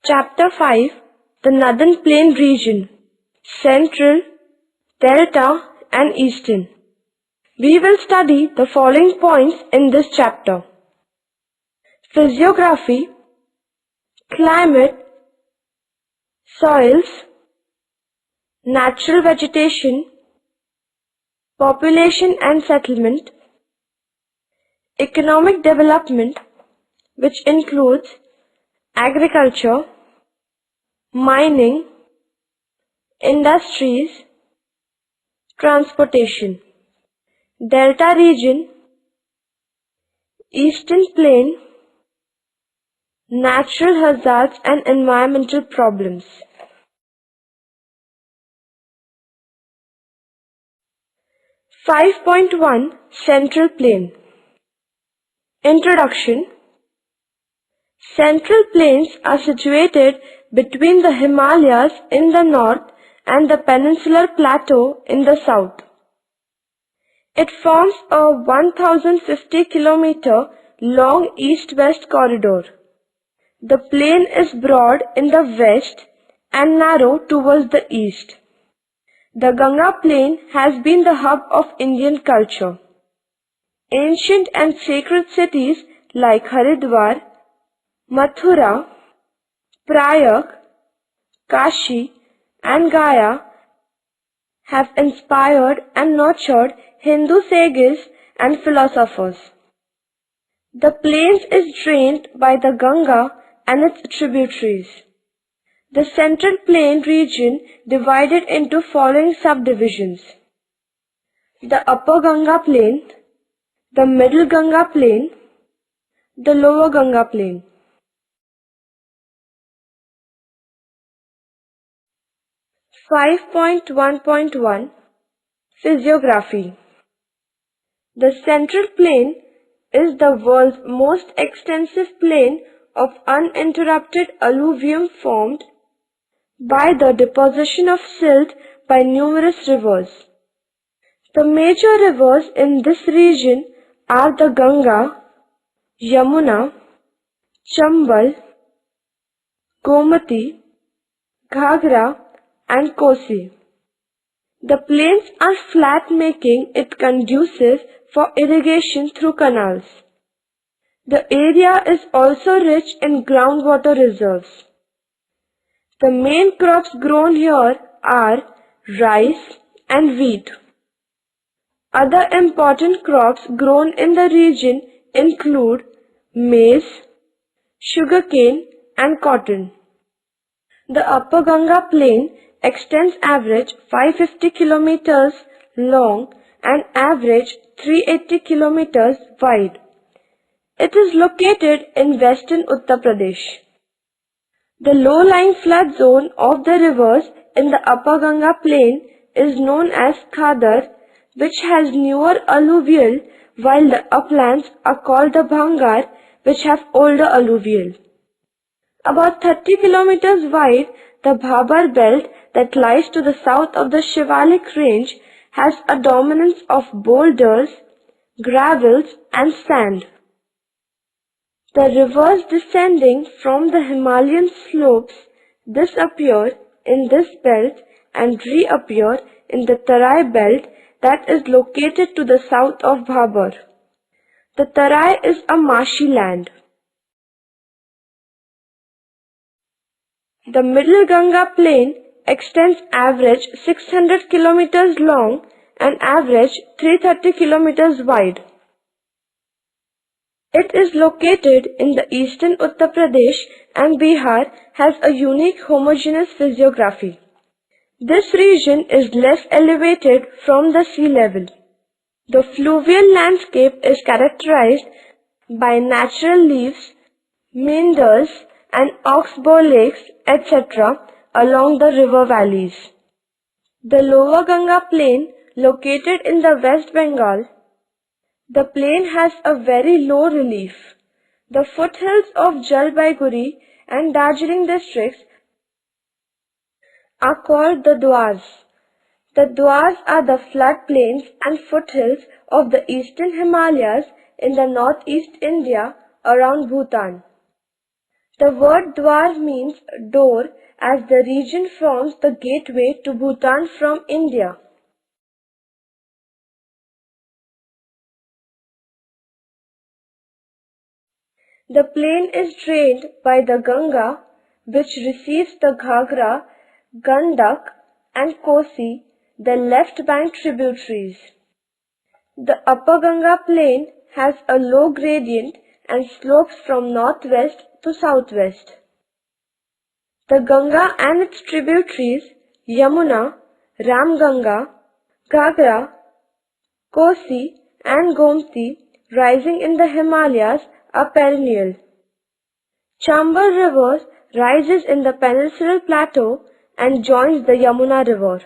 Chapter 5, the Northern Plain region, Central, Delta and Eastern. We will study the following points in this chapter: physiography, climate, soils, natural vegetation, population and settlement, economic development, which includes agriculture, mining, industries, transportation. Delta region, Eastern Plain, natural hazards and environmental problems. (5.1) Central Plain. Introduction. Central Plains are situated between the Himalayas in the north and the Peninsular Plateau in the south. It forms a 1050 km long east-west corridor. The plain is broad in the west and narrow towards the east. The Ganga Plain has been the hub of Indian culture. Ancient and sacred cities like Haridwar, Mathura, Prayag, Kashi and Gaya have inspired and nurtured Hindu sages and philosophers. The plains is drained by the Ganga and its tributaries. The Central Plain region divided into following subdivisions: the Upper Ganga Plain, the Middle Ganga Plain, the Lower Ganga Plain. 5.1.1 Physiography. The Central Plain is the world's most extensive plain of uninterrupted alluvium formed by the deposition of silt by numerous rivers. The major rivers in this region are the Ganga, Yamuna, Chambal, Gomati, Ghagra and Kosi. The plains are flat, making it conducive for irrigation through canals. The area is also rich in groundwater reserves. The main crops grown here are rice and wheat. Other important crops grown in the region include maize, sugarcane and cotton. The Upper Ganga Plain extends average 550 kilometers long and average 380 kilometers wide. It is located in western Uttar Pradesh. The low-lying flood zone of the rivers in the Upper Ganga Plain is known as Khadar, which has newer alluvial, while the uplands are called the Bhangar, which have older alluvial. About 30 kilometers wide, the Bhabar belt that lies to the south of the Shivalik range has a dominance of boulders, gravels and sand. The rivers descending from the Himalayan slopes disappear in this belt and reappear in the Tarai belt that is located to the south of Bhabar. The Tarai is a marshy land. The Middle Ganga Plain extends average 600 kilometers long and average 330 kilometers wide. It is located in the eastern Uttar Pradesh and Bihar, has a unique homogeneous physiography. This region is less elevated from the sea level. The fluvial landscape is characterized by natural leaves, meanders and oxbow lakes, etc. along the river valleys. The Lower Ganga Plain, located in the West Bengal. The plain has a very low relief. The foothills of Jalpaiguri and Darjeeling districts are called the Dwars. The Dwars are the floodplains and foothills of the eastern Himalayas in the northeast India around Bhutan. The word Dwar means door, as the region forms the gateway to Bhutan from India. The plain is drained by the Ganga, which receives the Ghagra, Gandak and Kosi, the left bank tributaries. The upper Ganga plain has a low gradient and slopes from northwest to southwest. The Ganga and its tributaries, Yamuna, Ramganga, Ghagra, Kosi and Gomti, rising in the Himalayas, are perennial. Chambal River rises in the peninsular plateau and joins the Yamuna River.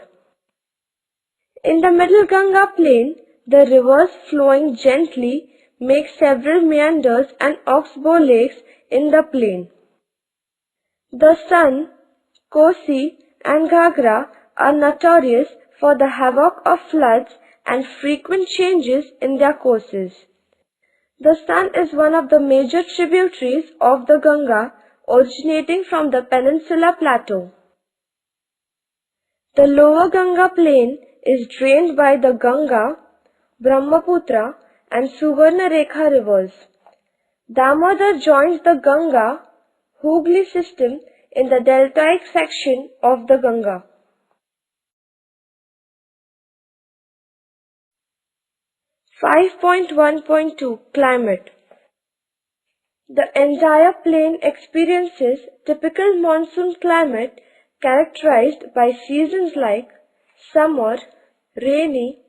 In the middle Ganga plain, the rivers flowing gently make several meanders and oxbow lakes in the plain. The Son, Kosi and Ghagra are notorious for the havoc of floods and frequent changes in their courses. The Son is one of the major tributaries of the Ganga originating from the peninsular plateau. The lower Ganga plain is drained by the Ganga, Brahmaputra and Suvarnarekha rivers. Damodar joins the Ganga Hooghly system in the deltaic section of the Ganga. (5.1.2) Climate. The entire plain experiences typical monsoon climate characterized by seasons like summer, rainy,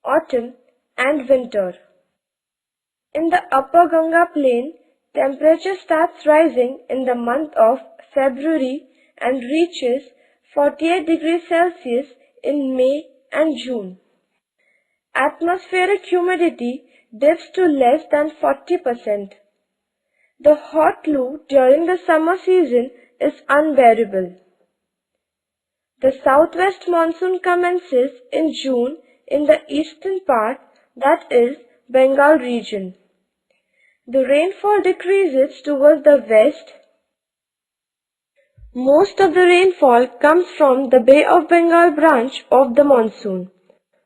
autumn and winter. In the upper Ganga plain, temperature starts rising in the month of February and reaches 48 degrees Celsius in May and June. Atmospheric humidity dips to less than 40%. The hot loo during the summer season is unbearable. The southwest monsoon commences in June in the eastern part, that is, Bengal region. The rainfall decreases towards the west. Most of the rainfall comes from the Bay of Bengal branch of the monsoon.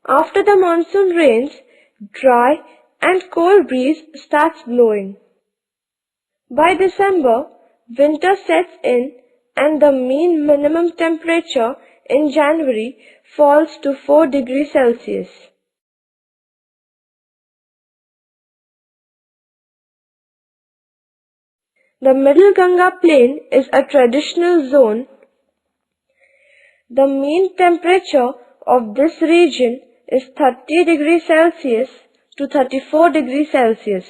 After the monsoon rains, dry and cold breeze starts blowing. By December, winter sets in and the mean minimum temperature in January falls to 4 degrees Celsius. The Middle Ganga Plain is a traditional zone. The mean temperature of this region is 30 degrees Celsius to 34 degrees Celsius.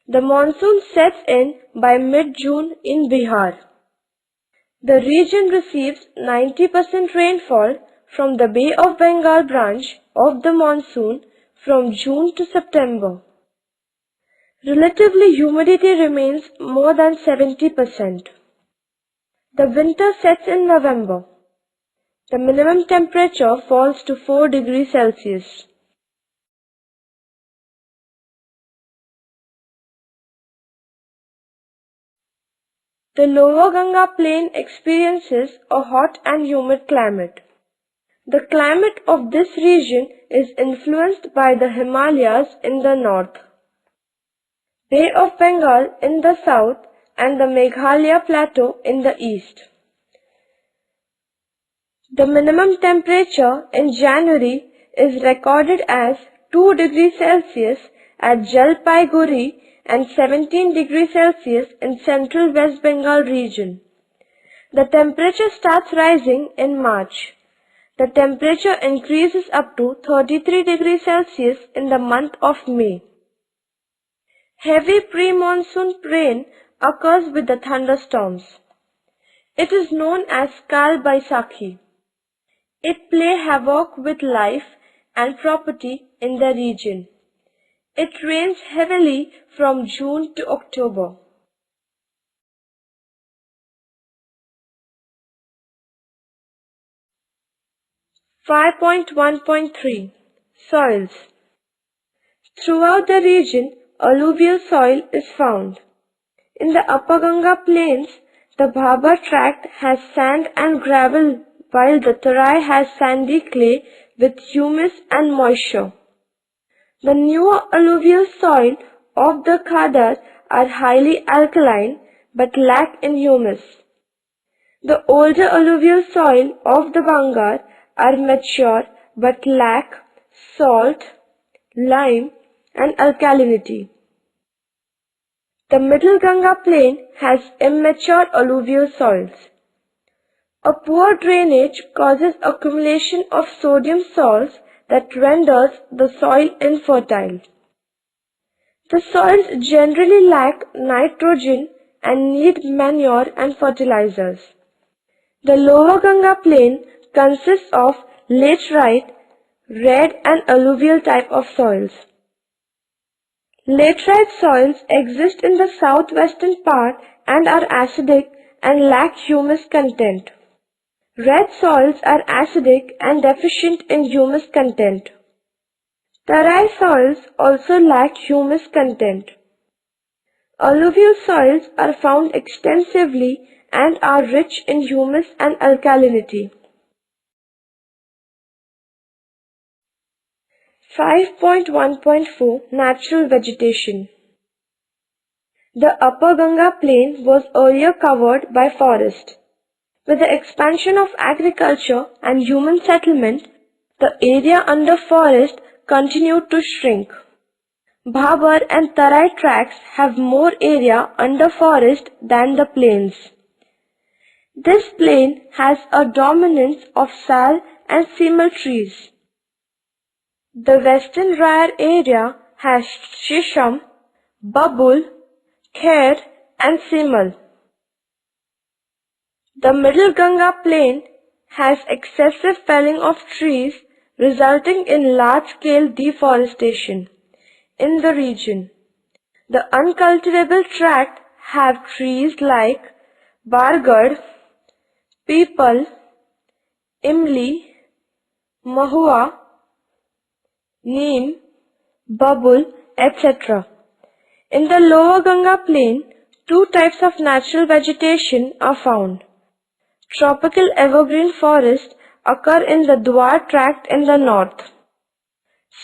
The monsoon sets in by mid-June in Bihar. The region receives 90% rainfall from the Bay of Bengal branch of the monsoon from June to September. Relatively humidity remains more than 70%. The winter sets in November. The minimum temperature falls to 4 degrees Celsius. The lower Ganga plain experiences a hot and humid climate. The climate of this region is influenced by the Himalayas in the north, Bay of Bengal in the south and the Meghalaya plateau in the east. The minimum temperature in January is recorded as 2 degrees Celsius at Jalpaiguri and 17 degrees Celsius in central West Bengal region. The temperature starts rising in March. The temperature increases up to 33 degrees Celsius in the month of May. Heavy pre-monsoon rain occurs with the thunderstorms. It is known as Kal Baisakhi. It play havoc with life and property in the region. It rains heavily from June to October. (5.1.3) Soils. Throughout the region, alluvial soil is found. In the Upper Ganga plains, the Bhabar tract has sand and gravel, while the Tarai has sandy clay with humus and moisture. The newer alluvial soil of the Khadar are highly alkaline but lack in humus. The older alluvial soil of the Bangar are mature but lack salt, lime and alkalinity. The Middle Ganga plain has immature alluvial soils. A poor drainage causes accumulation of sodium salts that renders the soil infertile. The soils generally lack nitrogen and need manure and fertilizers. The Lower Ganga plain consists of laterite, red and alluvial type of soils. Laterite soils exist in the southwestern part and are acidic and lack humus content. Red soils are acidic and deficient in humus content. Tarai soils also lack humus content. Alluvial soils are found extensively and are rich in humus and alkalinity. 5.1.4 Natural vegetation. The Upper Ganga plain was earlier covered by forest. With the expansion of agriculture and human settlement, the area under forest continued to shrink. Bhabar and Tarai tracts have more area under forest than the plains. This plain has a dominance of sal and simmal trees. The western Rayar area has shisham, babul, kher and simmal. The Middle Ganga plain has excessive felling of trees resulting in large-scale deforestation in the region. The uncultivable tract have trees like bargad, peepal, imli, mahua, neem, babul, etc. In the Lower Ganga plain, two types of natural vegetation are found. Tropical evergreen forests occur in the Dwar tract in the north.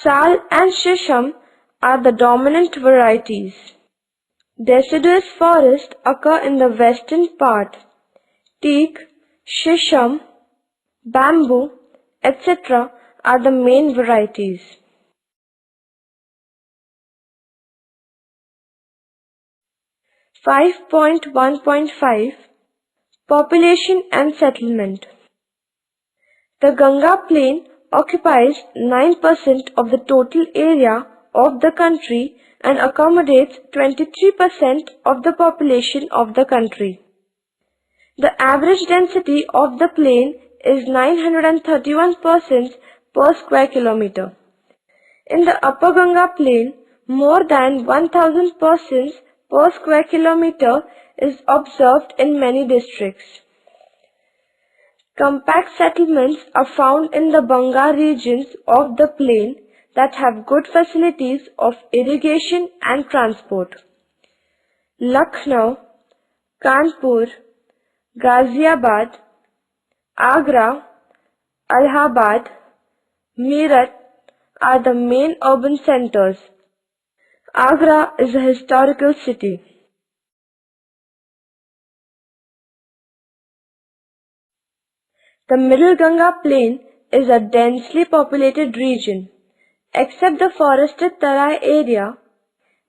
Sal and shisham are the dominant varieties. Deciduous forests occur in the western part. Teak, shisham, bamboo, etc. are the main varieties. (5.1.5) Population and settlement. The Ganga plain occupies 9% of the total area of the country and accommodates 23% of the population of the country. The average density of the plain is 931 persons per square kilometer. In the Upper Ganga plain, more than 1000 persons per square kilometer is observed in many districts. Compact settlements are found in the Bangar regions of the plain that have good facilities of irrigation and transport. Lucknow, Kanpur, Ghaziabad, Agra, Allahabad, Meerut are the main urban centers. Agra is a historical city. The Middle Ganga plain is a densely populated region. Except the forested Tarai area,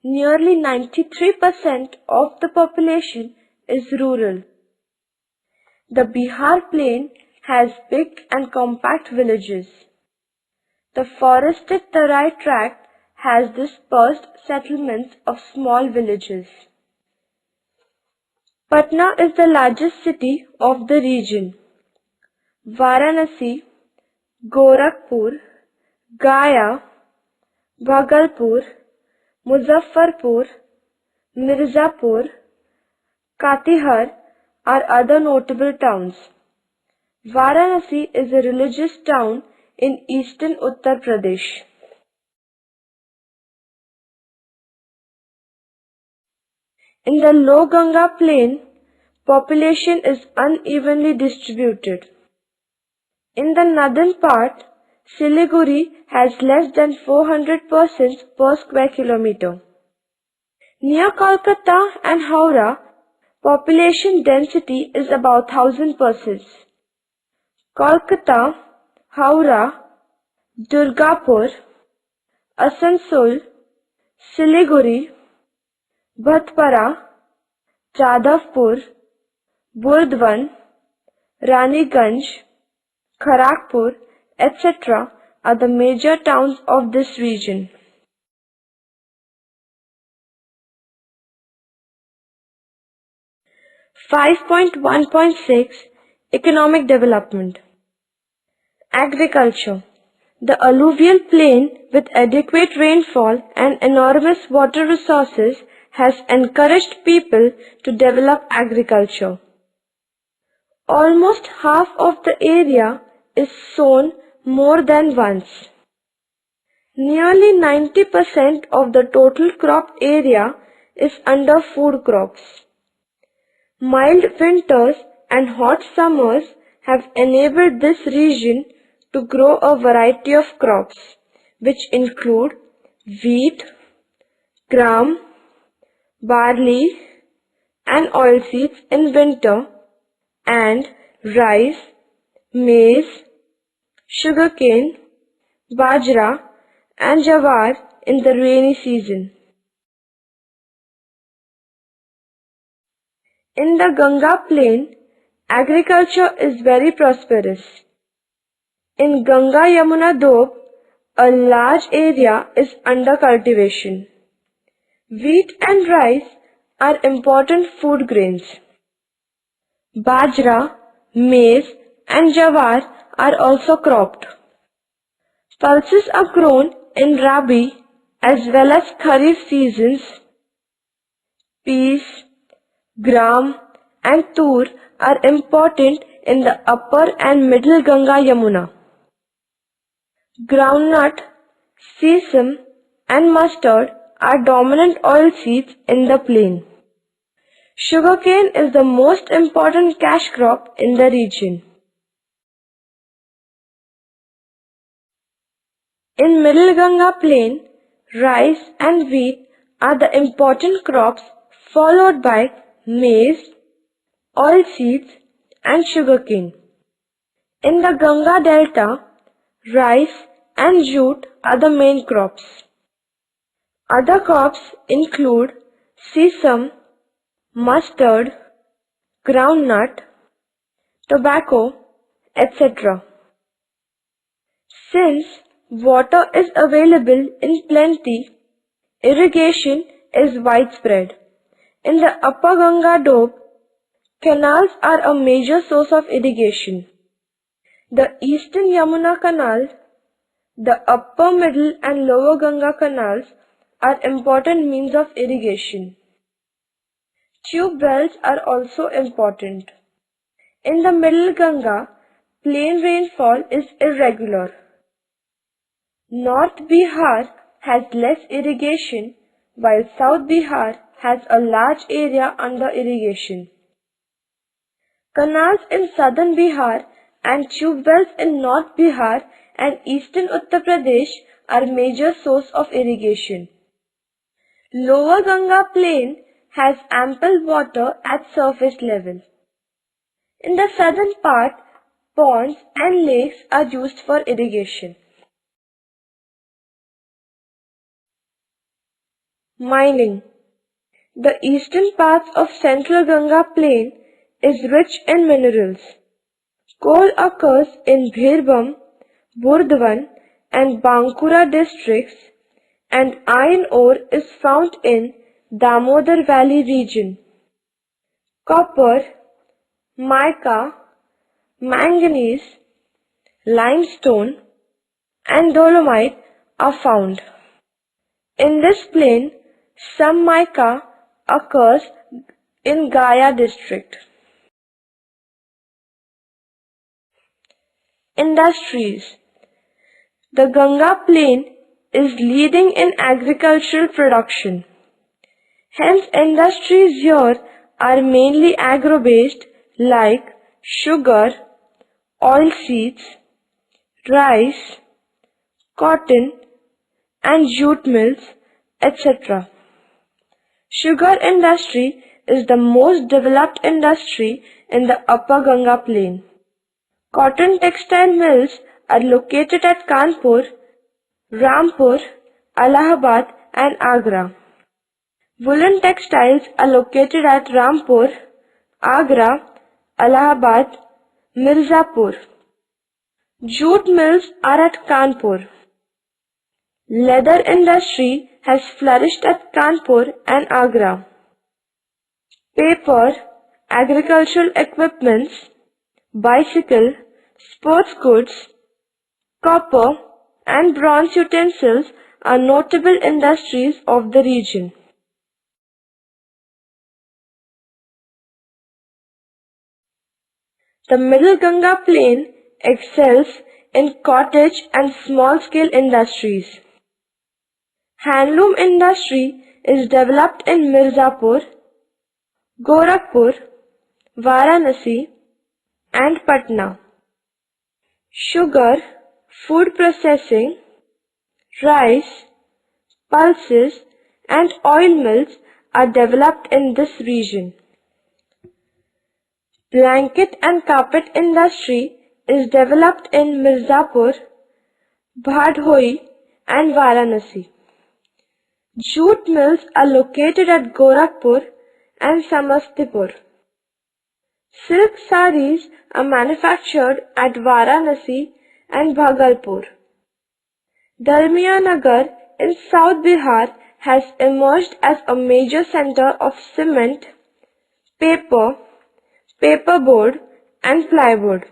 nearly 93% of the population is rural. The Bihar plain has big and compact villages. The forested Tarai tract has dispersed settlements of small villages. Patna is the largest city of the region. Varanasi, Gorakhpur, Gaya, Bhagalpur, Muzaffarpur, Mirzapur, Katihar are other notable towns. Varanasi is a religious town in eastern Uttar Pradesh. In the low Ganga plain, population is unevenly distributed. In the northern part, Siliguri has less than 400 persons per square kilometer. Near Kolkata and Howrah, population density is about 1000 persons. Kolkata, Howrah, Durgapur, Asansol, Siliguri, Bhatpara, Jadavpur, Burdwan, Raniganj, Kharagpur, etc. are the major towns of this region. Five point 1.6 Economic Development. Agriculture. The alluvial plain with adequate rainfall and enormous water resources has encouraged people to develop agriculture. Almost half of the area is sown more than once. Nearly 90% of the total crop area is under food crops. Mild winters and hot summers have enabled this region to grow a variety of crops, which include wheat, gram, barley, and oilseeds in winter, and rice, maize, sugarcane, bajra, and jawar in the rainy season. In the Ganga plain, agriculture is very prosperous. In Ganga Yamuna Doab, a large area is under cultivation. Wheat and rice are important food grains. Bajra, maize, and jawar are also cropped. Pulses are grown in Rabi as well as Kharif seasons. Peas, gram, and tur are important in the upper and middle Ganga Yamuna. Groundnut, sesame, and mustard are dominant oilseeds in the plain. Sugarcane is the most important cash crop in the region. In Middle Ganga plain, rice and wheat are the important crops, followed by maize, oilseeds, and sugarcane. In the Ganga delta, rice and jute are the main crops. Other crops include sesame, mustard, groundnut, tobacco, etc. Since water is available in plenty, irrigation is widespread. In the upper Ganga Doab, canals are a major source of irrigation. The eastern Yamuna Canal, the upper, middle and lower Ganga canals are important means of irrigation. Tube wells are also important. In the middle Ganga, plain rainfall is irregular. North Bihar has less irrigation, while South Bihar has a large area under irrigation. Canals in southern Bihar and tube wells in North Bihar and eastern Uttar Pradesh are major source of irrigation. Lower Ganga plain has ample water at surface level. In the southern part, ponds and lakes are used for irrigation. Mining. The eastern part of central Ganga plain is rich in minerals. Coal occurs in Bhirbam, Burdwan and Bankura districts, and iron ore is found in Damodar Valley region. Copper, mica, manganese, limestone, and dolomite are found. In this plain, some mica occurs in Gaya district. Industries. The Ganga plain is leading in agricultural production. Hence, industries here are mainly agro-based like sugar, oilseeds, rice, cotton and jute mills, etc. Sugar industry is the most developed industry in the Upper Ganga Plain. Cotton textile mills are located at Kanpur, Rampur, Allahabad and Agra. Woolen textiles are located at Rampur, Agra, Allahabad, Mirzapur. Jute mills are at Kanpur. Leather industry has flourished at Kanpur and Agra. Paper, agricultural equipments, bicycle, sports goods, copper and bronze utensils are notable industries of the region. The Middle Ganga Plain excels in cottage and small-scale industries. Handloom industry is developed in Mirzapur, Gorakhpur, Varanasi and Patna. Sugar, food processing, rice, pulses and oil mills are developed in this region. Blanket and carpet industry is developed in Mirzapur, Bhadhoi and Varanasi. Jute mills are located at Gorakhpur and Samastipur. Silk saris are manufactured at Varanasi and Bhagalpur. Dalmia in South Bihar has emerged as a major center of cement, paper, paperboard and plywood.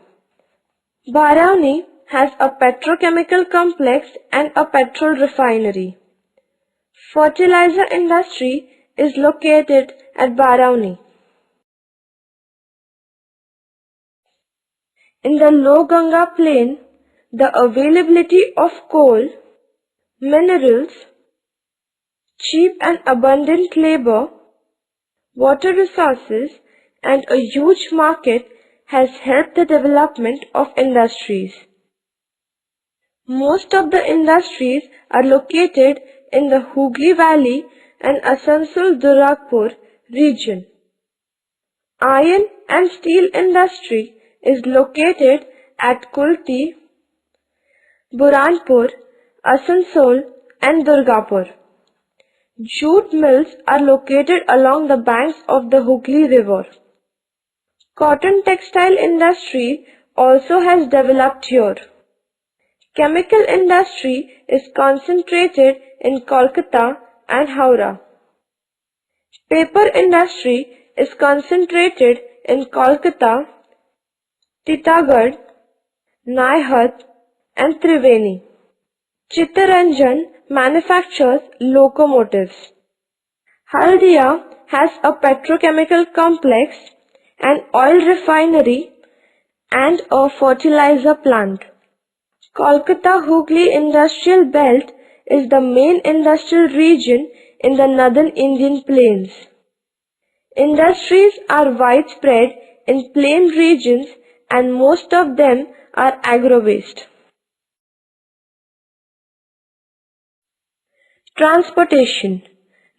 Barauni has a petrochemical complex and a petrol refinery. Fertilizer industry is located at Barauni. In the low Ganga plain, the availability of coal, minerals, cheap and abundant labor, water resources and a huge market has helped the development of industries. Most of the industries are located in the Hooghly Valley and Asansol-Durgapur region. Iron and steel industry is located at Kulti, Buranpur, Asansol and Durgapur. Jute mills are located along the banks of the Hooghly River. Cotton textile industry also has developed here. Chemical industry is concentrated in Kolkata and Howrah. Paper industry is concentrated in Kolkata, Titagarh, Naihat and Triveni. Chittaranjan manufactures locomotives. Haldia has a petrochemical complex, an oil refinery and a fertilizer plant. Kolkata Hooghly Industrial Belt is the main industrial region in the northern Indian plains. Industries are widespread in plain regions and most of them are agro-based. Transportation.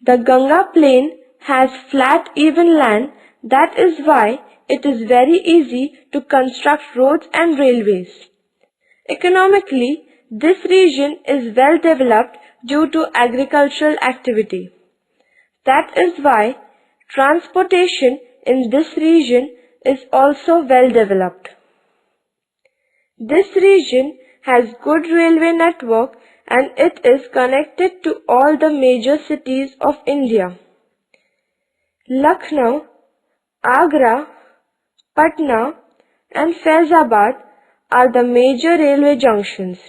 The Ganga plain has flat even land, that is why it is very easy to construct roads and railways. Economically, this region is well developed due to agricultural activity. That is why transportation in this region is also well developed. This region has good railway network and it is connected to all the major cities of India. Lucknow, Agra, Patna and Faizabad are the major railway junctions.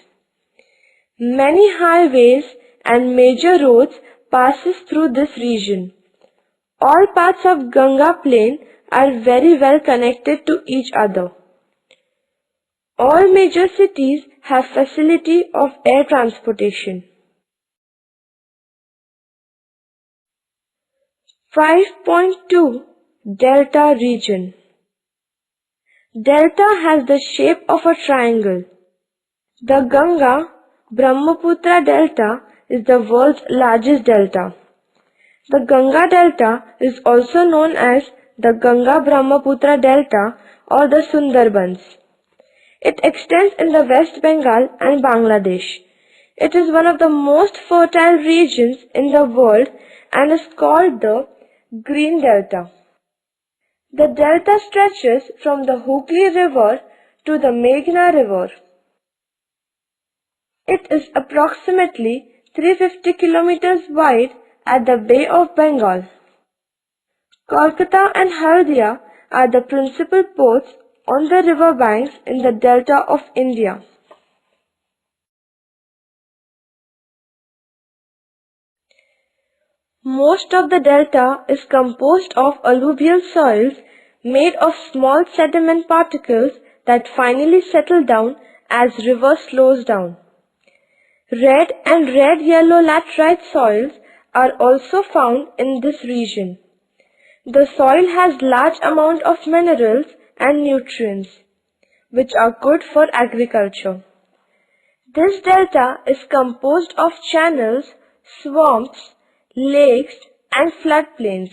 Many highways and major roads passes through this region. All parts of Ganga plain are very well connected to each other. All major cities have facility of air transportation. 5.2 Delta region. Delta has the shape of a triangle. The Ganga-Brahmaputra Delta is the world's largest delta. The Ganga Delta is also known as the Ganga-Brahmaputra Delta or the Sundarbans. It extends in the West Bengal and Bangladesh. It is one of the most fertile regions in the world and is called the Green Delta. The delta stretches from the Hooghly River to the Meghna River. It is approximately 350 kilometers wide at the Bay of Bengal. Kolkata and Haldia are the principal ports on the river banks in the delta of India. Most of the delta is composed of alluvial soils made of small sediment particles that finally settle down as river slows down. Red and red-yellow laterite soils are also found in this region. The soil has large amount of minerals and nutrients, which are good for agriculture. This delta is composed of channels, swamps, lakes, and floodplains.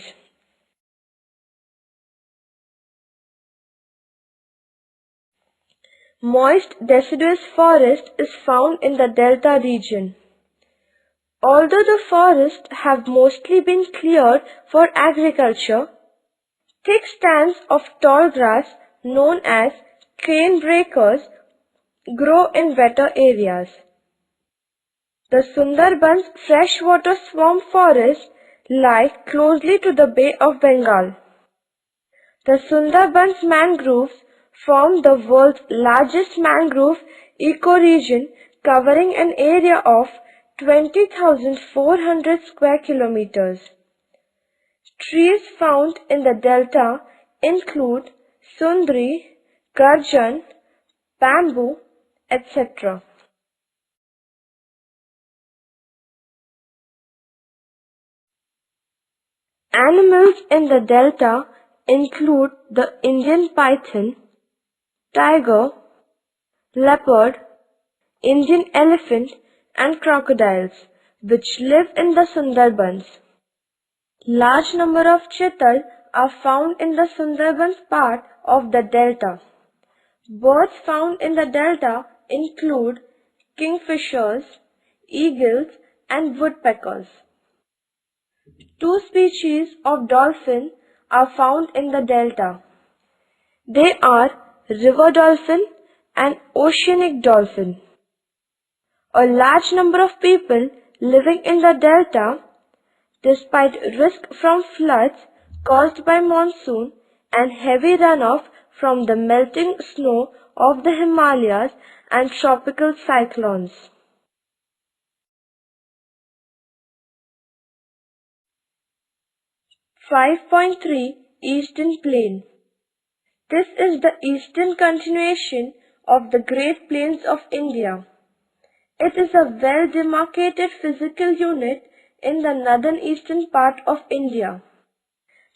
Moist deciduous forest is found in the delta region. Although the forests have mostly been cleared for agriculture, thick stands of tall grass known as cane breakers grow in wetter areas. The Sundarbans freshwater swamp forests lie closely to the Bay of Bengal. The Sundarbans mangroves form the world's largest mangrove ecoregion covering an area of 20,400 square kilometers. Trees found in the delta include sundri, garjan, bamboo, etc. Animals in the delta include the Indian python, tiger, leopard, Indian elephant, and crocodiles, which live in the Sundarbans. Large number of chital are found in the Sundarbans part of the delta. Birds found in the delta include kingfishers, eagles, and woodpeckers. Two species of dolphin are found in the delta. They are river dolphin and oceanic dolphin. A large number of people living in the delta, despite risk from floods caused by monsoon and heavy runoff from the melting snow of the Himalayas and tropical cyclones. (5.3) Eastern Plain. This is the eastern continuation of the Great Plains of India. It is a well-demarcated physical unit in the northern eastern part of India.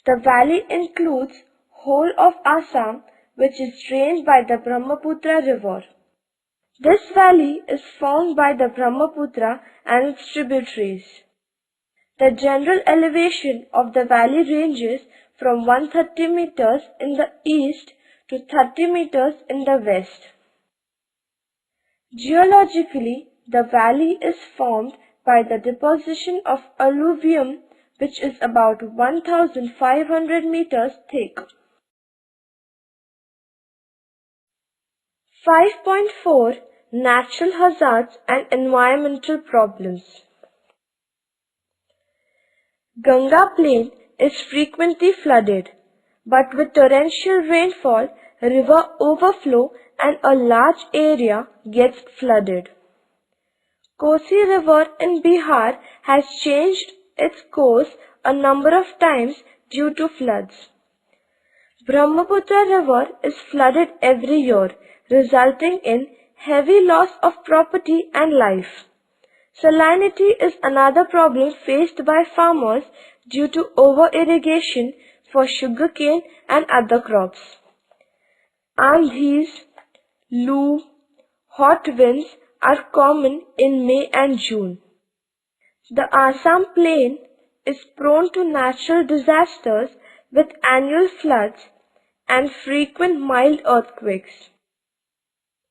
The valley includes whole of Assam, which is drained by the Brahmaputra river. This valley is formed by the Brahmaputra and its tributaries. The general elevation of the valley ranges from 130 meters in the east to 30 meters in the west. Geologically, the valley is formed by the deposition of alluvium, which is about 1,500 meters thick. 5.4 Natural hazards and environmental problems. Ganga Plain is frequently flooded, but with torrential rainfall, river overflow and a large area gets flooded. Kosi River in Bihar has changed its course a number of times due to floods. Brahmaputra River is flooded every year, resulting in heavy loss of property and life. Salinity is another problem faced by farmers due to over-irrigation for sugarcane and other crops. Andhis, Loo, hot winds are common in May and June. The Assam plain is prone to natural disasters with annual floods and frequent mild earthquakes.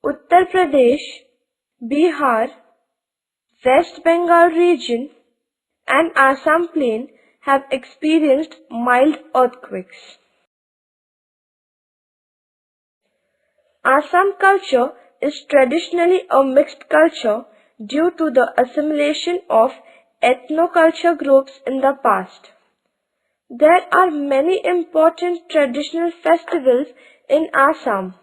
Uttar Pradesh, Bihar, West Bengal region and Assam plain have experienced mild earthquakes. Assam culture is traditionally a mixed culture due to the assimilation of ethnoculture groups in the past. There are many important traditional festivals in Assam.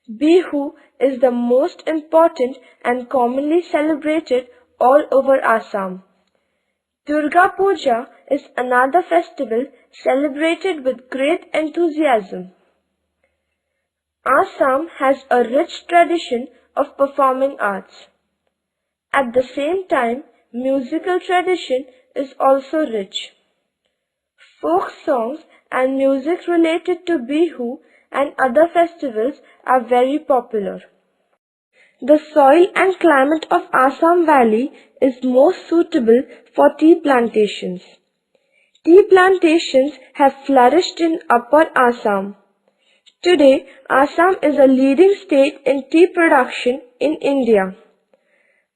Bihu is the most important and commonly celebrated all over Assam. Durga Puja is another festival celebrated with great enthusiasm. Assam has a rich tradition of performing arts. At the same time, musical tradition is also rich. Folk songs and music related to Bihu and other festivals are very popular. The soil and climate of Assam Valley is most suitable for tea plantations. Tea plantations have flourished in Upper Assam. Today, Assam is a leading state in tea production in India.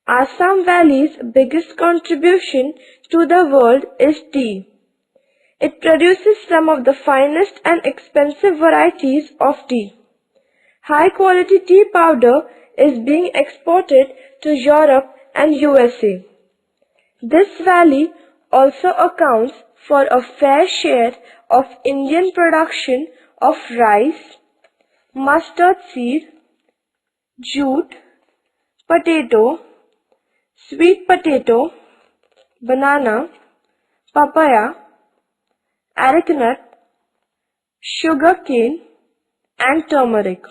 Assam Valley's biggest contribution to the world is tea. It produces some of the finest and expensive varieties of tea. High-quality tea powder is being exported to Europe and USA. This valley also accounts for a fair share of Indian production of rice, mustard seed, jute, potato, sweet potato, banana, papaya, arecanut, sugar cane, and turmeric.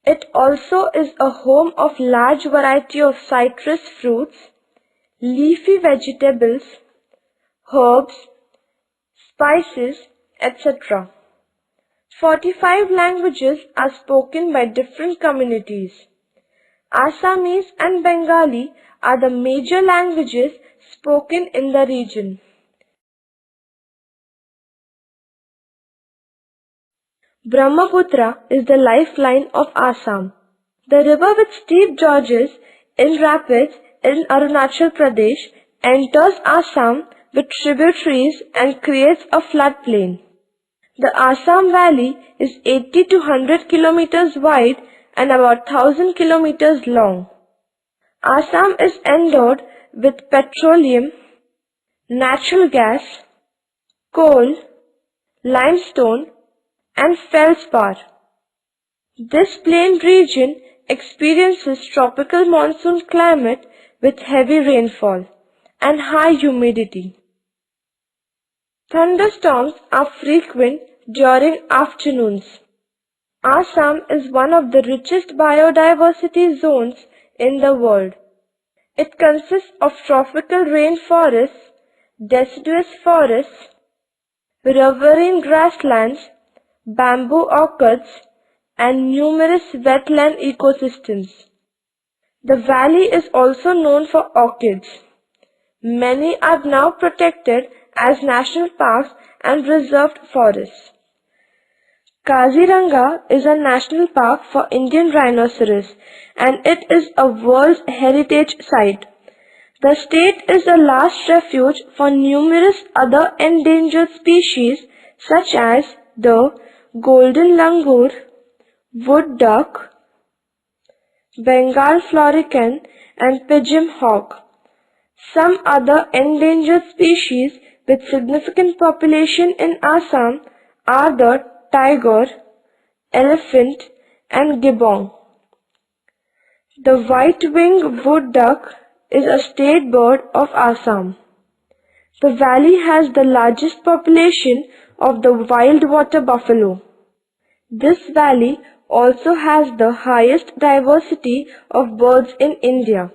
It also is a home of large variety of citrus fruits, leafy vegetables, herbs, spices, etc. 45 languages are spoken by different communities. Assamese and Bengali are the major languages spoken in the region. Brahmaputra is the lifeline of Assam. The river with steep gorges in rapids in Arunachal Pradesh enters Assam with tributaries and creates a floodplain. The Assam Valley is 80 to 100 kilometers wide and about 1000 kilometers long. Assam is endowed with petroleum, natural gas, coal, limestone, and feldspar. This plain region experiences tropical monsoon climate with heavy rainfall and high humidity. Thunderstorms are frequent during afternoons. Assam is one of the richest biodiversity zones in the world. It consists of tropical rainforests, deciduous forests, riverine grasslands, bamboo orchards, and numerous wetland ecosystems. The valley is also known for orchids. Many are now protected as national parks and reserved forests. Kaziranga is a national park for Indian rhinoceros and it is a World Heritage Site. The state is a last refuge for numerous other endangered species such as the golden langur, wood duck, Bengal florican and pigeon hawk. Some other endangered species with significant population in Assam are the tiger, elephant and gibbon. The white-winged wood duck is a state bird of Assam. The valley has the largest population of the wild water buffalo. This valley also has the highest diversity of birds in India.